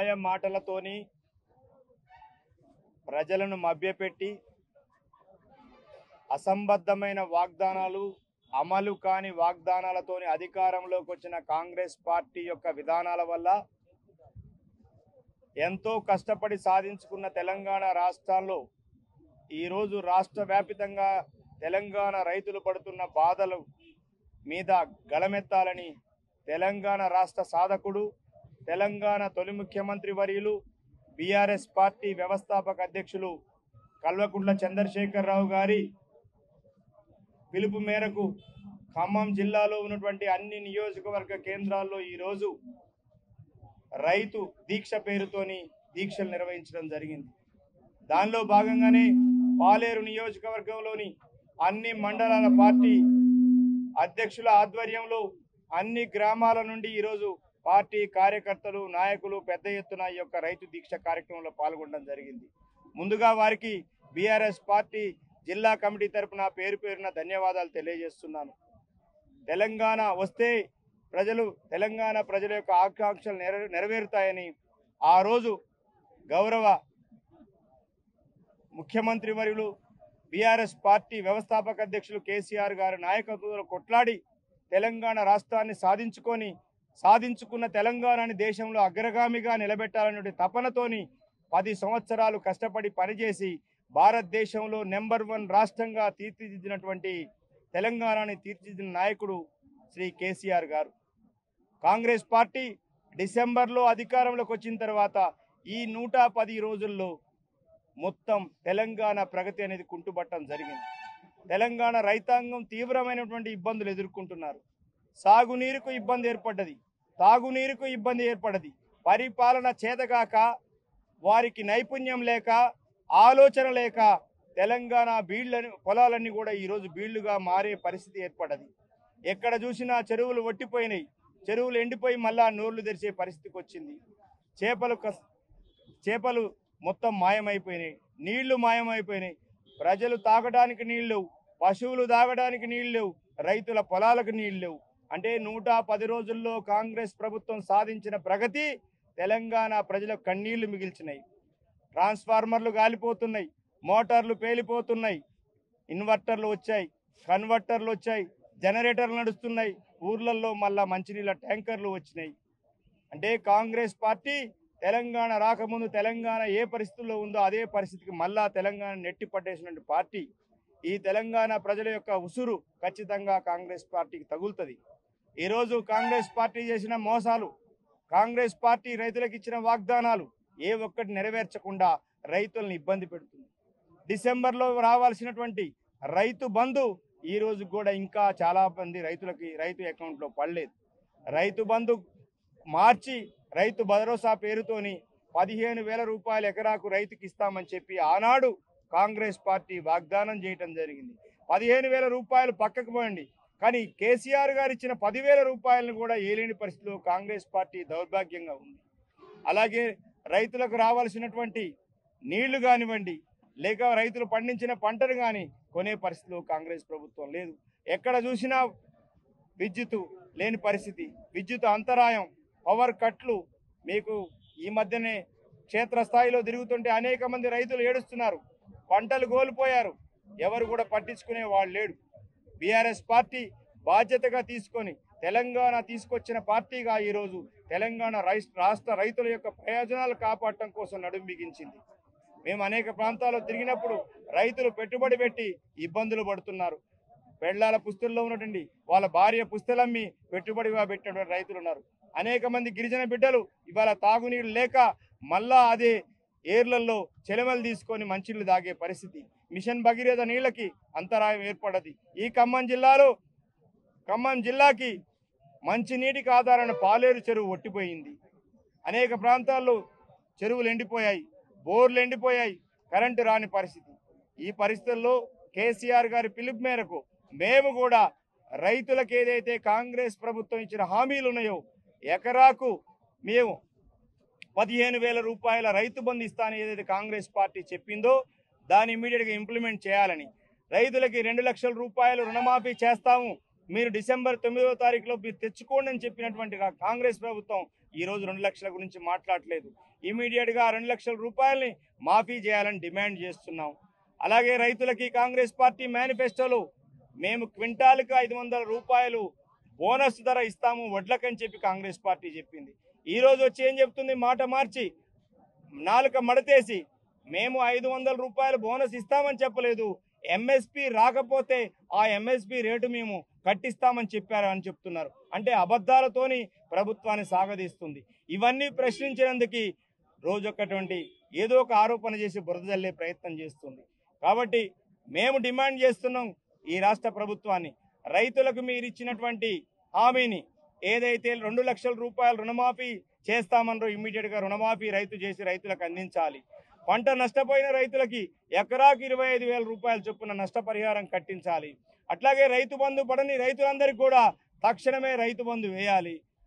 మాయ మాటలతోని ప్రజలను మభ్యపెట్టి అసంబద్ధమైన వాగ్దానాలు అమలు కాని వాగ్దానాలతోని అధికారంలోకి వచ్చిన కాంగ్రెస్ పార్టీ యొక్క విధానాల వల్ల ఎంతో కష్టపడి సాధించుకున్న తెలంగాణ రాష్ట్రాల్లో ఈరోజు రాష్ట్ర వ్యాపితంగా తెలంగాణ రైతులు పడుతున్న బాధలు మీద గళమెత్తాలని తెలంగాణ రాష్ట్ర సాధకుడు తెలంగాణ తొలి ముఖ్యమంత్రి వర్యులు బీఆర్ఎస్ పార్టీ వ్యవస్థాపక అధ్యక్షులు కల్వకుంట్ల చంద్రశేఖరరావు గారి పిలుపు మేరకు ఖమ్మం జిల్లాలో ఉన్నటువంటి అన్ని నియోజకవర్గ కేంద్రాల్లో ఈరోజు రైతు దీక్ష పేరుతోని దీక్షలు నిర్వహించడం జరిగింది. దానిలో భాగంగానే పాలేరు నియోజకవర్గంలోని అన్ని మండలాల పార్టీ అధ్యక్షుల ఆధ్వర్యంలో అన్ని గ్రామాల నుండి ఈరోజు పార్టీ కార్యకర్తలు నాయకులు పెద్ద ఎత్తున ఈ యొక్క రైతు దీక్ష కార్యక్రమంలో పాల్గొనడం జరిగింది. ముందుగా వారికి బీఆర్ఎస్ పార్టీ జిల్లా కమిటీ తరపున పేరు పేరున ధన్యవాదాలు తెలియజేస్తున్నాను. తెలంగాణ వస్తే తెలంగాణ ప్రజల యొక్క ఆకాంక్షలు నెరవేరుతాయని ఆ రోజు గౌరవ ముఖ్యమంత్రి వర్యులు బీఆర్ఎస్ పార్టీ వ్యవస్థాపక అధ్యక్షులు కేసీఆర్ గారి నాయకత్వంలో కొట్లాడి తెలంగాణ రాష్ట్రాన్ని సాధించుకున్న తెలంగాణని దేశంలో అగ్రగామిగా నిలబెట్టాలనే తపనతోని 10 సంవత్సరాలు కష్టపడి పనిచేసి భారతదేశంలో నెంబర్ 1 రాష్ట్రంగా తీర్చిదిద్దినటువంటి తెలంగాణని తీర్చిదిద్దిన నాయకుడు శ్రీ కేసీఆర్ గారు. కాంగ్రెస్ పార్టీ డిసెంబర్లో అధికారంలోకి వచ్చిన తర్వాత ఈ 110 రోజుల్లో మొత్తం తెలంగాణ ప్రగతి అనేది కుంటుపట్టడం జరిగింది. తెలంగాణ రైతాంగం తీవ్రమైనటువంటి ఇబ్బందులు ఎదుర్కొంటున్నారు. సాగునీరుకు ఇబ్బంది ఏర్పడ్డది, తాగునీరుకు ఇబ్బంది ఏర్పడ్డది. పరిపాలన చేతగాక వారికి నైపుణ్యం లేక ఆలోచన లేక తెలంగాణ పొలాలన్నీ కూడా ఈరోజు బీళ్లుగా మారే పరిస్థితి ఏర్పడ్డది. ఎక్కడ చూసినా చెరువులు ఒట్టిపోయినాయి, చెరువులు ఎండిపోయి మళ్ళా నోళ్లు తెరిచే పరిస్థితికి వచ్చింది. చేపలు మొత్తం మాయమైపోయినాయి, నీళ్లు మాయమైపోయినాయి. ప్రజలు తాగడానికి నీళ్లు, పశువులు తాగడానికి నీళ్లు, రైతుల పొలాలకు నీళ్లు. అంటే 110 రోజుల్లో కాంగ్రెస్ ప్రభుత్వం సాధించిన ప్రగతి తెలంగాణ ప్రజల కన్నీళ్లు మిగిల్చినాయి. ట్రాన్స్ఫార్మర్లు గాలిపోతున్నాయి, మోటార్లు పేలిపోతున్నాయి, ఇన్వర్టర్లు వచ్చాయి, కన్వర్టర్లు వచ్చాయి, జనరేటర్లు నడుస్తున్నాయి, ఊర్లలో మళ్ళా మంచినీళ్ళ ట్యాంకర్లు వచ్చినాయి. అంటే కాంగ్రెస్ పార్టీ తెలంగాణ రాకముందు తెలంగాణ ఏ పరిస్థితుల్లో ఉందో అదే పరిస్థితికి మళ్ళా తెలంగాణ నెట్టి పట్టేసినటువంటి పార్టీ. ఈ తెలంగాణ ప్రజల యొక్క ఉసురు ఖచ్చితంగా కాంగ్రెస్ పార్టీకి తగులుతుంది. ఈరోజు కాంగ్రెస్ పార్టీ చేసిన మోసాలు, కాంగ్రెస్ పార్టీ రైతులకు ఇచ్చిన వాగ్దానాలు ఏ ఒక్కటి నెరవేర్చకుండా రైతులను ఇబ్బంది పెడుతుంది. డిసెంబర్లో రావాల్సినటువంటి రైతు బంధు ఈ రోజు కూడా ఇంకా చాలా మంది రైతు అకౌంట్లో పడలేదు. రైతు బంధు మార్చి రైతు భరోసా పేరుతోని 15,000 రూపాయలు ఎకరాకు రైతుకి ఇస్తామని చెప్పి ఆనాడు కాంగ్రెస్ పార్టీ వాగ్దానం చేయటం జరిగింది. 15,000 రూపాయలు పక్కకు పోయండి, కానీ కేసీఆర్ గారు ఇచ్చిన 10,000 రూపాయలను కూడా ఏలేని పరిస్థితిలో కాంగ్రెస్ పార్టీ దౌర్భాగ్యంగా ఉంది. అలాగే రైతులకు రావాల్సినటువంటి నీళ్లు కానివ్వండి, లేక రైతులు పండించిన పంటను కానీ కొనే పరిస్థితిలో కాంగ్రెస్ ప్రభుత్వం లేదు. ఎక్కడ చూసినా విద్యుత్ లేని పరిస్థితి, విద్యుత్ అంతరాయం, పవర్ కట్లు. మీకు ఈ మధ్యనే క్షేత్రస్థాయిలో తిరుగుతుంటే అనేక మంది రైతులు ఏడుస్తున్నారు, పంటలు కోల్పోయారు, ఎవరు కూడా పట్టించుకునే వాళ్ళు లేడు. బీఆర్ఎస్ పార్టీ బాధ్యతగా తీసుకొని తెలంగాణ తీసుకొచ్చిన పార్టీగా ఈరోజు తెలంగాణ రాష్ట్ర రైతుల యొక్క ప్రయోజనాలు కాపాడటం కోసం నడుం బిగించింది. మేము అనేక ప్రాంతాల్లో తిరిగినప్పుడు రైతులు పెట్టుబడి పెట్టి ఇబ్బందులు పడుతున్నారు. పెళ్లాల పుస్తుల్లో ఉన్నటువంటి వాళ్ళ భార్య పుస్తలమ్మి పెట్టుబడిగా పెట్టినటువంటి రైతులు ఉన్నారు. అనేక మంది గిరిజన బిడ్డలు ఇవాళ తాగునీరు లేక మళ్ళా అదే ఏర్లలో చెలమలు తీసుకొని మంచినీళ్ళు తాగే పరిస్థితి. మిషన్ భగీరథ నీళ్లకి అంతరాయం ఏర్పడ్డది. ఈ ఖమ్మం జిల్లాకి మంచినీటికి ఆధారమైన పాలేరు చెరువు ఒట్టిపోయింది. అనేక ప్రాంతాల్లో చెరువులు ఎండిపోయాయి, బోర్లు ఎండిపోయాయి, కరెంటు రాని పరిస్థితి. ఈ పరిస్థితుల్లో కేసీఆర్ గారి పిలుపు మేరకు మేము కూడా రైతులకు ఏదైతే కాంగ్రెస్ ప్రభుత్వం ఇచ్చిన హామీలు ఉన్నాయో ఎకరాకు మేము 15,000 రూపాయల రైతు బంధు ఇస్తానని ఏదైతే కాంగ్రెస్ పార్టీ చెప్పిందో దాన్ని ఇమీడియట్గా ఇంప్లిమెంట్ చేయాలని, రైతులకి 2 లక్షల రూపాయలు రుణమాఫీ చేస్తాము, మీరు డిసెంబర్ 9వ తారీఖులో మీరు తెచ్చుకోండి అని చెప్పినటువంటి కాంగ్రెస్ ప్రభుత్వం ఈరోజు 2 లక్షల గురించి మాట్లాడలేదు. ఇమీడియట్గా 2 లక్షల రూపాయలని మాఫీ చేయాలని డిమాండ్ చేస్తున్నాం. అలాగే రైతులకి కాంగ్రెస్ పార్టీ మేనిఫెస్టోలో మేము క్వింటాల్కి 500 రూపాయలు బోనస్ ధర ఇస్తాము వడ్లకని చెప్పి కాంగ్రెస్ పార్టీ చెప్పింది. ఈరోజు వచ్చి ఏం చెప్తుంది, మాట మార్చి నాలుక మడతేసి మేము 500 రూపాయలు బోనస్ ఇస్తామని చెప్పలేదు, ఎంఎస్పి రాకపోతే ఆ ఎంఎస్పి రేటు మేము కట్టిస్తామని చెప్పారు అని చెప్తున్నారు. అంటే అబద్ధాలతోని ప్రభుత్వాన్ని సాగదీస్తుంది. ఇవన్నీ ప్రశ్నించినందుకు రోజొక్కటువంటి ఏదో ఒక ఆరోపణ చేసి బురద జల్లే ప్రయత్నం చేస్తుంది. కాబట్టి మేము డిమాండ్ చేస్తున్నాం ఈ రాష్ట్ర ప్రభుత్వాన్ని, రైతులకు మీరు ఇచ్చినటువంటి హామీని ఏదైతే 2 లక్షల రూపాయలు రుణమాఫీ చేస్తామన్నారో ఇమ్మీడియట్గా రుణమాఫీ రైతు చేసి రైతులకు అందించాలి. పంట నష్టపోయిన రైతులకి ఎకరాకు 25,000 రూపాయల చొప్పున నష్టపరిహారం కట్టించాలి. అట్లాగే రైతు బంధు పడని రైతులందరికీ కూడా తక్షణమే రైతు బంధు వేయాలి.